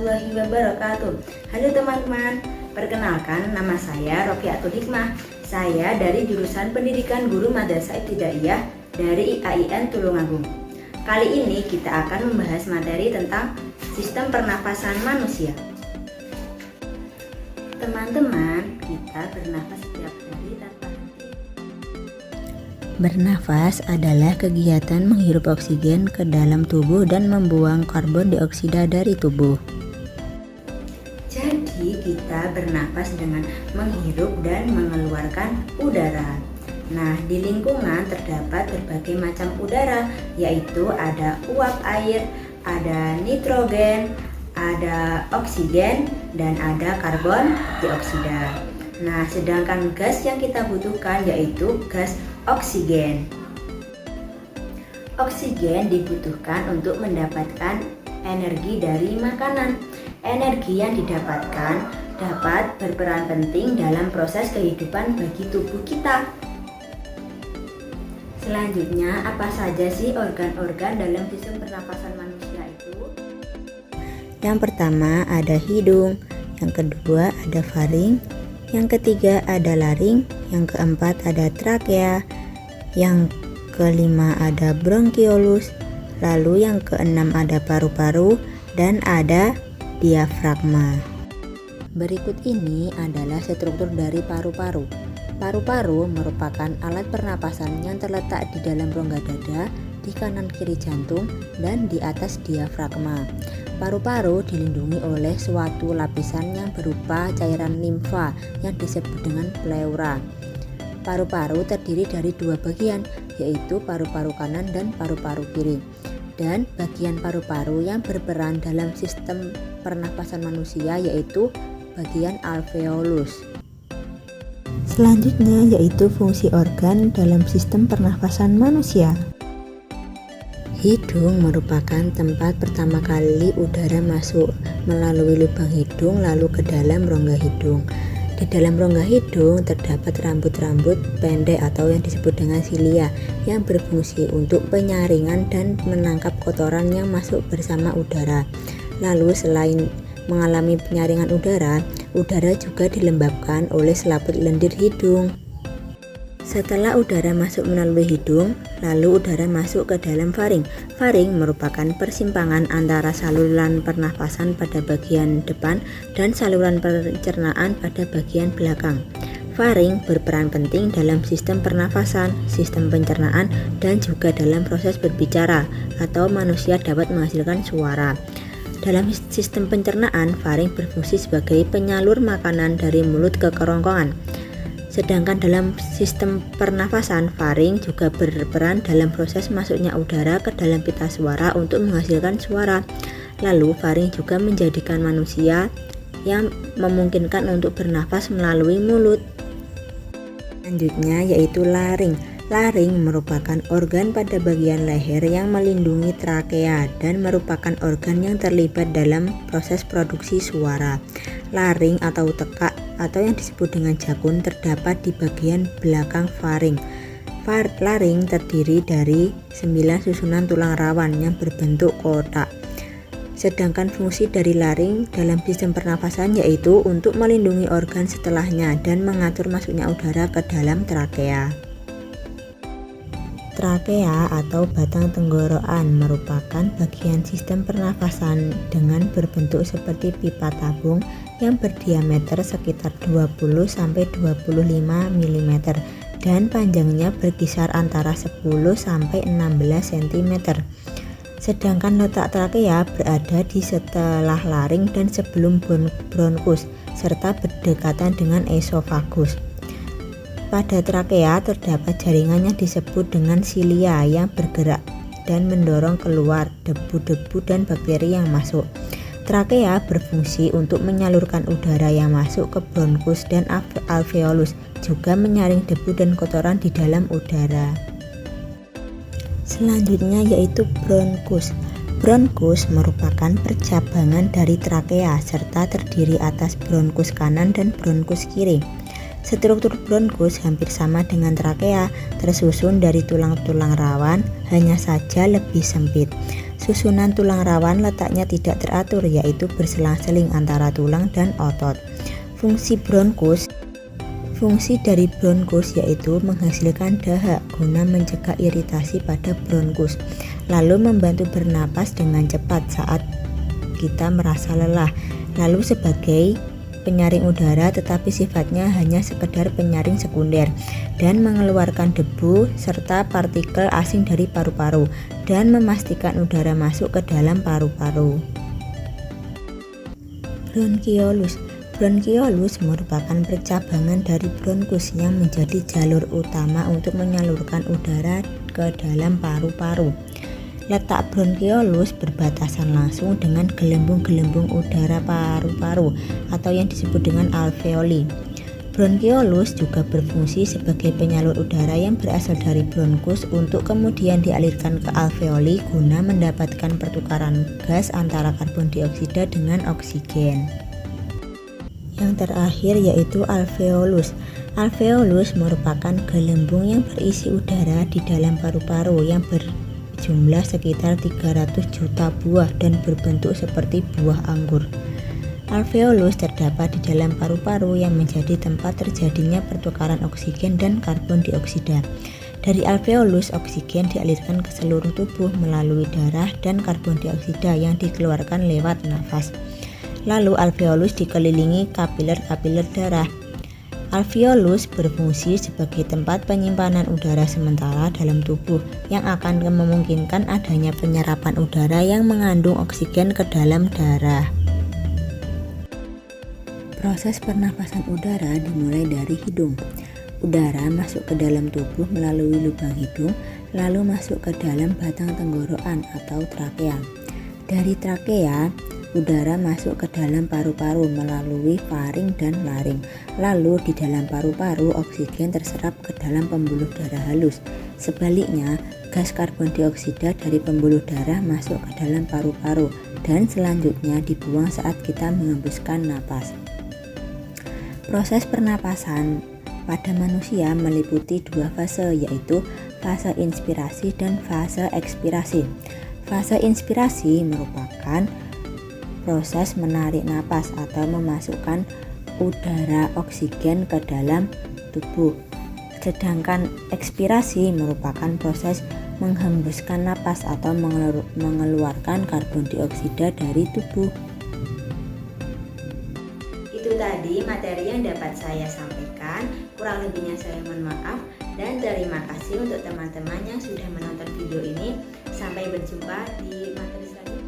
warahmatullahi wabarakatuh. Halo teman-teman, perkenalkan nama saya Rofiatul Hikmah. Saya dari jurusan Pendidikan Guru Madrasah Ibtidaiyah dari IAIN Tulungagung. Kali ini kita akan membahas materi tentang sistem pernafasan manusia. Teman-teman, kita bernafas setiap hari tanpa henti. Bernafas adalah kegiatan menghirup oksigen ke dalam tubuh dan membuang karbon dioksida dari tubuh. Jadi kita bernafas dengan menghirup dan mengeluarkan udara. Nah, di lingkungan terdapat berbagai macam udara, yaitu ada uap air, ada nitrogen, ada oksigen, dan ada karbon dioksida. Nah, sedangkan gas yang kita butuhkan yaitu gas oksigen. Oksigen dibutuhkan untuk mendapatkan energi dari makanan. Energi yang didapatkan dapat berperan penting dalam proses kehidupan bagi tubuh kita. Selanjutnya, apa saja sih organ-organ dalam sistem pernapasan manusia itu? Yang pertama ada hidung, yang kedua ada faring, yang ketiga ada laring, yang keempat ada trakea, yang kelima ada bronkiolus, lalu yang keenam ada paru-paru, dan ada diafragma. Berikut ini adalah struktur dari paru-paru. Paru-paru merupakan alat pernapasan yang terletak di dalam rongga dada, di kanan kiri jantung, dan di atas diafragma. Paru-paru dilindungi oleh suatu lapisan yang berupa cairan limfa yang disebut dengan pleura. Paru-paru terdiri dari dua bagian, yaitu paru-paru kanan dan paru-paru kiri. Dan bagian paru-paru yang berperan dalam sistem pernapasan manusia yaitu bagian alveolus. Selanjutnya yaitu fungsi organ dalam sistem pernapasan manusia. Hidung merupakan tempat pertama kali udara masuk melalui lubang hidung lalu ke dalam rongga hidung. Di dalam rongga hidung terdapat rambut-rambut pendek atau yang disebut dengan silia yang berfungsi untuk penyaringan dan menangkap kotoran yang masuk bersama udara. Lalu selain mengalami penyaringan udara juga dilembabkan oleh selaput lendir hidung. Setelah udara masuk melalui hidung, lalu udara masuk ke dalam faring. Faring merupakan persimpangan antara saluran pernafasan pada bagian depan dan saluran pencernaan pada bagian belakang. Faring berperan penting dalam sistem pernafasan, sistem pencernaan, dan juga dalam proses berbicara atau manusia dapat menghasilkan suara. Dalam sistem pencernaan, faring berfungsi sebagai penyalur makanan dari mulut ke kerongkongan. Sedangkan dalam sistem pernafasan, faring juga berperan dalam proses masuknya udara ke dalam pita suara untuk menghasilkan suara. Lalu faring juga menjadikan manusia yang memungkinkan untuk bernafas melalui mulut. Selanjutnya yaitu laring. Laring merupakan organ pada bagian leher yang melindungi trakea dan merupakan organ yang terlibat dalam proses produksi suara. Laring atau tekak atau yang disebut dengan jakun terdapat di bagian belakang faring. Laring terdiri dari 9 susunan tulang rawan yang berbentuk kotak. Sedangkan fungsi dari laring dalam sistem pernafasan yaitu untuk melindungi organ setelahnya dan mengatur masuknya udara ke dalam trakea. Trakea atau batang tenggorokan merupakan bagian sistem pernafasan dengan berbentuk seperti pipa tabung yang berdiameter sekitar 20-25 mm dan panjangnya berkisar antara 10-16 cm. Sedangkan letak trakea berada di setelah laring dan sebelum bronkus serta berdekatan dengan esofagus. Pada trakea terdapat jaringan yang disebut dengan silia yang bergerak dan mendorong keluar debu-debu dan bakteri yang masuk. Trakea berfungsi untuk menyalurkan udara yang masuk ke bronkus dan alveolus, juga menyaring debu dan kotoran di dalam udara. Selanjutnya yaitu bronkus. Bronkus merupakan percabangan dari trakea serta terdiri atas bronkus kanan dan bronkus kiri. Struktur bronkus hampir sama dengan trakea, tersusun dari tulang-tulang rawan, hanya saja lebih sempit. Susunan tulang rawan letaknya tidak teratur, yaitu berselang-seling antara tulang dan otot. Fungsi dari bronkus yaitu menghasilkan dahak guna mencegah iritasi pada bronkus, lalu membantu bernapas dengan cepat saat kita merasa lelah, lalu sebagai penyaring udara, tetapi sifatnya hanya sekedar penyaring sekunder dan mengeluarkan debu serta partikel asing dari paru-paru dan memastikan udara masuk ke dalam paru-paru. Bronkiolus merupakan percabangan dari bronkus yang menjadi jalur utama untuk menyalurkan udara ke dalam paru-paru. Letak bronkiolus berbatasan langsung dengan gelembung-gelembung udara paru-paru atau yang disebut dengan alveoli. Bronkiolus juga berfungsi sebagai penyalur udara yang berasal dari bronkus untuk kemudian dialirkan ke alveoli guna mendapatkan pertukaran gas antara karbon dioksida dengan oksigen. Yang terakhir yaitu alveolus. Alveolus merupakan gelembung yang berisi udara di dalam paru-paru yang berjumlah sekitar 300 juta buah dan berbentuk seperti buah anggur. Alveolus terdapat di dalam paru-paru yang menjadi tempat terjadinya pertukaran oksigen dan karbon dioksida. Dari alveolus, oksigen dialirkan ke seluruh tubuh melalui darah dan karbon dioksida yang dikeluarkan lewat nafas. Lalu alveolus dikelilingi kapiler-kapiler darah. Alveolus berfungsi sebagai tempat penyimpanan udara sementara dalam tubuh yang akan memungkinkan adanya penyerapan udara yang mengandung oksigen ke dalam darah. Proses pernapasan udara dimulai dari hidung. Udara masuk ke dalam tubuh melalui lubang hidung, lalu masuk ke dalam batang tenggorokan atau trakea. Dari trakea, udara masuk ke dalam paru-paru melalui faring dan laring. Lalu di dalam paru-paru oksigen terserap ke dalam pembuluh darah halus. Sebaliknya, gas karbon dioksida dari pembuluh darah masuk ke dalam paru-paru dan selanjutnya dibuang saat kita mengembuskan napas. Proses pernapasan pada manusia meliputi dua fase, yaitu fase inspirasi dan fase ekspirasi. Fase inspirasi merupakan proses menarik napas atau memasukkan udara oksigen ke dalam tubuh. Sedangkan ekspirasi merupakan proses menghembuskan napas atau mengeluarkan karbon dioksida dari tubuh. Itu tadi materi yang dapat saya sampaikan. Kurang lebihnya saya mohon maaf dan terima kasih untuk teman-teman yang sudah menonton video ini. Sampai berjumpa di materi selanjutnya.